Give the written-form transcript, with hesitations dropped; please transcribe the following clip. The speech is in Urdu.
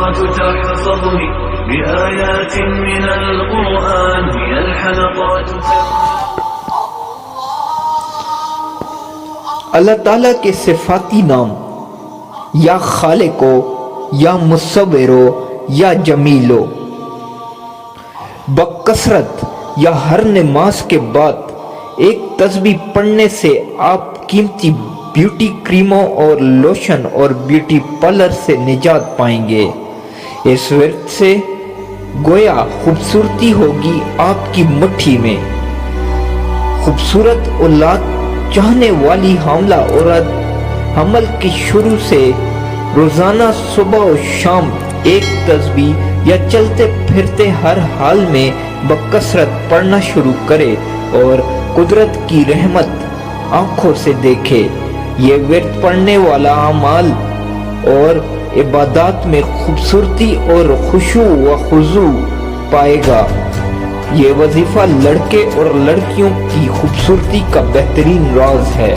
الحلقات تحفظني بآيات من القرآن هي الحلقات. اللہ تعالیٰ کے صفاتی نام یا خالقو یا مصورو یا جمیلو. بکثرت یا ہر نماز کے بعد ایک تسبیح پڑھنے سے آپ قیمتی بیوٹی کریموں اور لوشن اور بیوٹی پارلر سے نجات پائیں گے. اس ورد سے گویا خوبصورتی ہوگی آپ کی مٹھی میں. خوبصورت اولاد چاہنے والی حاملہ عورت حمل کے شروع سے روزانہ صبح و شام ایک تسبیح یا چلتے پھرتے ہر حال میں بکثرت پڑھنا شروع کرے اور قدرت کی رحمت آنکھوں سے دیکھے. یہ ورد پڑھنے والا اعمال اور عبادات میں خوبصورتی اور خشوع و خضوع پائے گا. یہ وظیفہ لڑکے اور لڑکیوں کی خوبصورتی کا بہترین راز ہے.